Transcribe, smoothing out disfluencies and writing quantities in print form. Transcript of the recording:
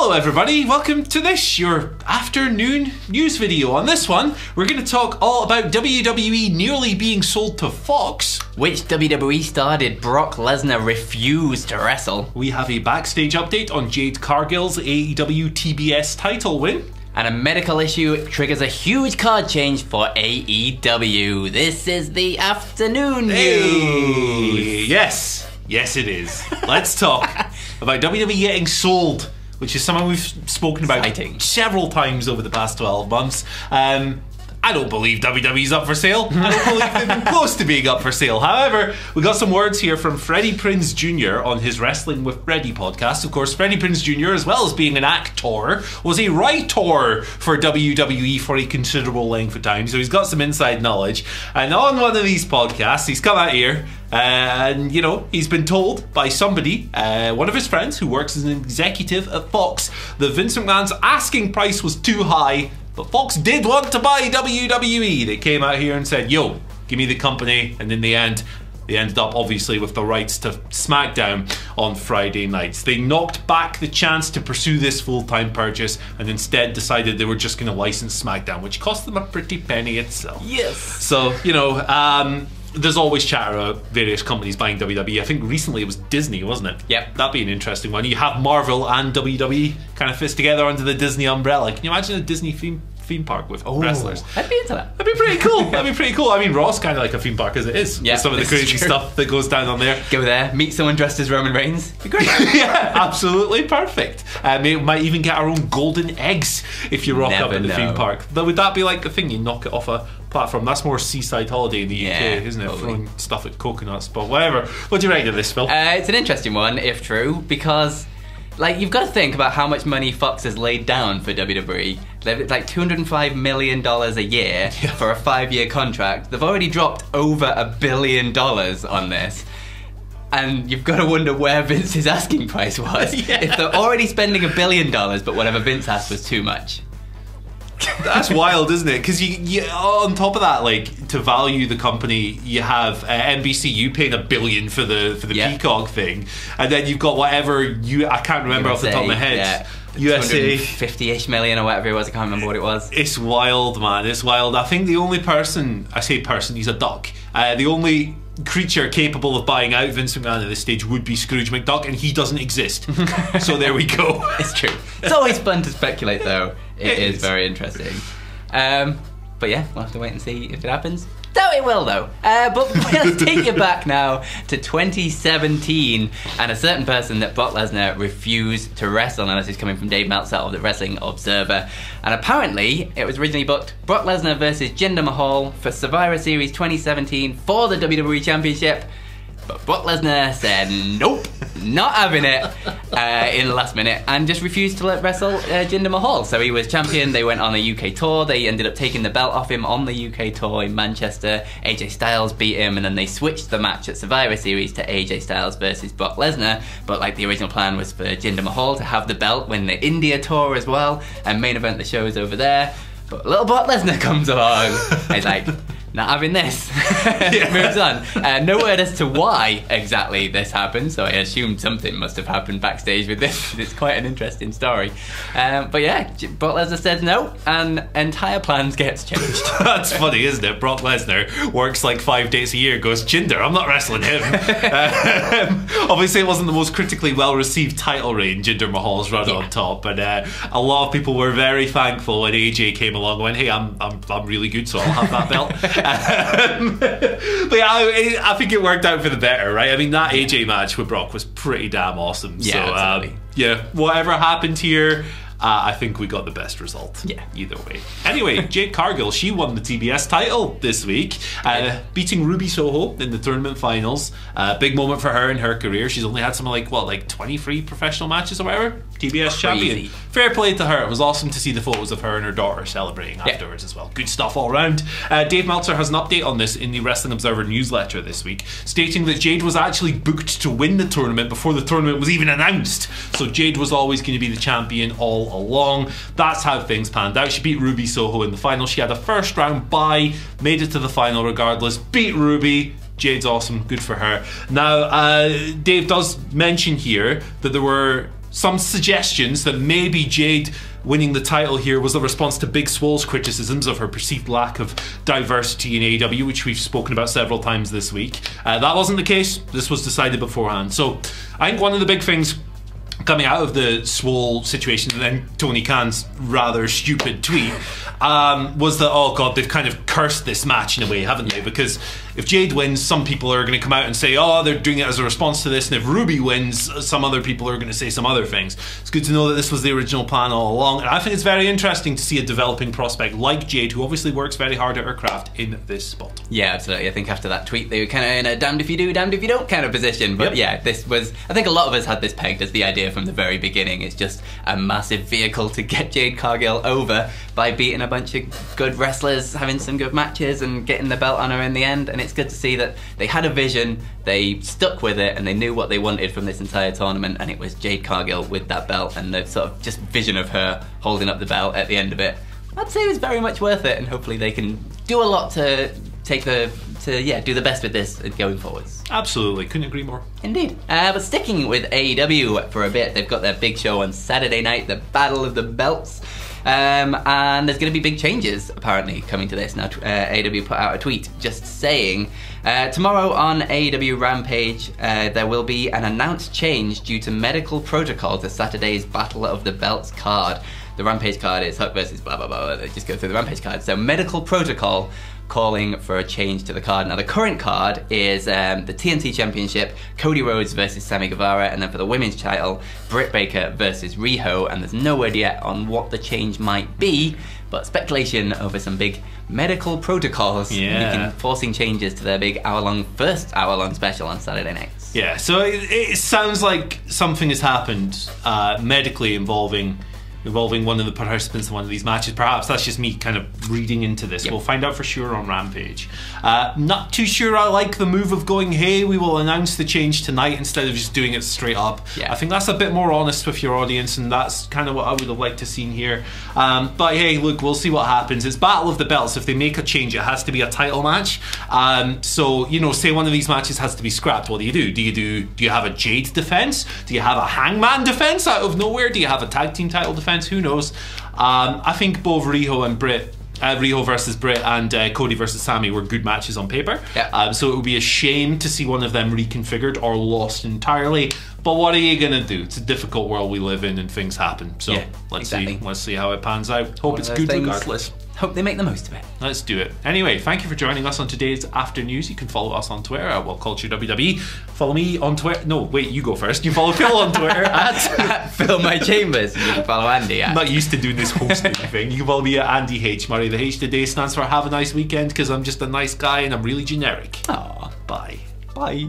Hello everybody, welcome to this, your afternoon news video. On this one, we're going to talk all about WWE nearly being sold to Fox. Which WWE star did Brock Lesnar refuse to wrestle? We have a backstage update on Jade Cargill's AEW TBS title win. And a medical issue triggers a huge card change for AEW. This is the afternoon news. Yes it is. Let's talk about WWE getting sold, which is something we've spoken about several times over the past 12 months. I don't believe WWE's up for sale. I don't believe they've been close to being up for sale. However, we got some words here from Freddie Prinze Jr. on his Wrestling with Freddie podcast. Of course, Freddie Prinze Jr., as well as being an actor, was a writer for WWE for a considerable length of time. So he's got some inside knowledge. And on one of these podcasts, he's come out here and, you know, he's been told by somebody, one of his friends who works as an executive at Fox, that Vince McMahon's asking price was too high. But Fox did want to buy WWE. They came out here and said, yo, give me the company. And in the end, they ended up obviously with the rights to SmackDown on Friday nights. They knocked back the chance to pursue this full-time purchase and instead decided they were just going to license SmackDown, which cost them a pretty penny itself. Yes. So, you know, there's always chatter about various companies buying WWE. I think recently it was Disney, wasn't it? Yep. That'd be an interesting one. You have Marvel and WWE kind of fist together under the Disney umbrella. Can you imagine a Disney theme park with wrestlers? I'd be into that. That'd be pretty cool. That'd be pretty cool. I mean, Raw's kind of like a theme park as it is. Yeah, with some of the crazy stuff that goes down on there. Go there, meet someone dressed as Roman Reigns. Be great. Yeah, absolutely perfect. We might even get our own golden eggs if you rock up at the theme park. But would that be like the thing? You knock it off a platform. That's more Seaside Holiday in the UK, isn't it? Totally. Throwing stuff at coconuts, but whatever. What do you rate of this, Phil? It's an interesting one, if true, because like you've got to think about how much money Fox has laid down for WWE. It's like $205 million a year for a 5-year contract. They've already dropped over $1 billion on this. And you've got to wonder where Vince's asking price was. If they're already spending $1 billion, but whatever Vince asked was too much. That's wild, isn't it? Because you on top of that, like, to value the company, you have NBCU paying $1 billion for the Peacock thing, and then you've got whatever I can't remember USA, off the top of my head. USA 50-ish million or whatever it was. I can't remember what it was. It's wild, man. It's wild. I think the only person, I say person, he's a duck. The only creature capable of buying out Vince McMahon at this stage would be Scrooge McDuck, and he doesn't exist. So there we go. It's true. It's always fun to speculate, though. It is very interesting. But yeah, we'll have to wait and see if it happens. Doubt it will, though. But let's take you back now to 2017 and a certain person that Brock Lesnar refused to wrestle. Now, this is coming from Dave Meltzer of the Wrestling Observer. And apparently, it was originally booked Brock Lesnar versus Jinder Mahal for Survivor Series 2017 for the WWE Championship. But Brock Lesnar said nope, not having it in the last minute, and just refused to wrestle Jinder Mahal. So he was champion, they went on a UK tour, they ended up taking the belt off him on the UK tour in Manchester. AJ Styles beat him, and then they switched the match at Survivor Series to AJ Styles versus Brock Lesnar. But like the original plan was for Jinder Mahal to have the belt win the India tour as well, and main event the shows over there. But little Brock Lesnar comes along, and he's like, not having this. Moves on. No word as to why exactly this happened, so I assume something must have happened backstage with this. It's quite an interesting story. But yeah, Brock Lesnar says no, and entire plans gets changed. That's funny, isn't it? Brock Lesnar works like 5 days a year, goes, Jinder, I'm not wrestling him. Obviously it wasn't the most critically well-received title reign Jinder Mahal's run on top, but a lot of people were very thankful when AJ came along and went, hey, I'm really good, so I'll have that belt. But yeah, I think it worked out for the better, right? I mean, that AJ match with Brock was pretty damn awesome. Yeah, so yeah, whatever happened here, I think we got the best result. Yeah. Either way. Anyway, Jade Cargill, she won the TBS title this week, beating Ruby Soho in the tournament finals. Big moment for her in her career. She's only had something like 23 professional matches or whatever. TBS champion. Fair play to her. It was awesome to see the photos of her and her daughter celebrating afterwards as well. Good stuff all around. Dave Meltzer has an update on this in the Wrestling Observer newsletter this week, stating that Jade was actually booked to win the tournament before the tournament was even announced. So Jade was always going to be the champion all along. That's how things panned out. She beat Ruby Soho in the final. She had a first round bye, made it to the final regardless, beat Ruby. Jade's awesome, good for her. Now, Dave does mention here that there were some suggestions that maybe Jade winning the title here was a response to Big Swole's criticisms of her perceived lack of diversity in AEW, which we've spoken about several times this week. That wasn't the case. This was decided beforehand. So I think one of the big things coming out of the Swole situation and then Tony Khan's rather stupid tweet was that, oh god, they've kind of cursed this match in a way, haven't they? Because if Jade wins, some people are going to come out and say, oh, they're doing it as a response to this, and if Ruby wins, some other people are going to say some other things. It's good to know that this was the original plan all along, and I think it's very interesting to see a developing prospect like Jade, who obviously works very hard at her craft, in this spot. Yeah, absolutely. I think after that tweet, they were kind of in a damned if you do, damned if you don't kind of position. But yeah, this was, I think a lot of us had this pegged as the idea from the very beginning. It's just a massive vehicle to get Jade Cargill over by beating a bunch of good wrestlers, having some good matches, and getting the belt on her in the end. And it's good to see that they had a vision, they stuck with it, and they knew what they wanted from this entire tournament, and it was Jade Cargill with that belt, and the sort of just vision of her holding up the belt at the end of it. I'd say it was very much worth it, and hopefully they can do a lot to do the best with this going forwards. Absolutely, couldn't agree more. Indeed. But sticking with AEW for a bit, they've got their big show on Saturday night, the Battle of the Belts. And there's going to be big changes apparently coming to this. Now AEW put out a tweet just saying tomorrow on AEW Rampage there will be an announced change due to medical protocol to Saturday's Battle of the Belts card. The Rampage card is Hook versus blah blah blah. They just go through the Rampage card. So medical protocol calling for a change to the card. Now the current card is the TNT Championship, Cody Rhodes versus Sammy Guevara, and then for the women's title, Britt Baker versus Riho, and there's no word yet on what the change might be, but speculation over some big medical protocols forcing changes to their big first hour-long special on Saturday nights. Yeah, so it sounds like something has happened medically involving one of the participants in one of these matches. Perhaps that's just me kind of reading into this. We'll find out for sure on Rampage. Not too sure I like the move of going, hey, we will announce the change tonight instead of just doing it straight up. I think that's a bit more honest with your audience, and that's kind of what I would have liked to see here. But hey, look, we'll see what happens. It's Battle of the Belts. If they make a change, it has to be a title match. So, you know, say one of these matches has to be scrapped. What do you do? Do you have a Jade defense? Do you have a Hangman defense out of nowhere? Do you have a tag team title defense? Who knows? I think both Riho versus Britt and Cody versus Sammy were good matches on paper. So it would be a shame to see one of them reconfigured or lost entirely. But what are you gonna do? It's a difficult world we live in, and things happen. So let's see how it pans out. Hope it's good regardless. Hope they make the most of it. Let's do it. Anyway, thank you for joining us on today's After News. You can follow us on Twitter at WhatCulture WWE. Follow me on Twitter. No, wait, you go first. You follow Phil on Twitter at Phil My Chambers. You can follow Andy at. I'm not used to doing this hosting thing. You can follow me at Andy H. Murray. The H today stands for have a nice weekend, because I'm just a nice guy and I'm really generic. Aw, bye. Bye.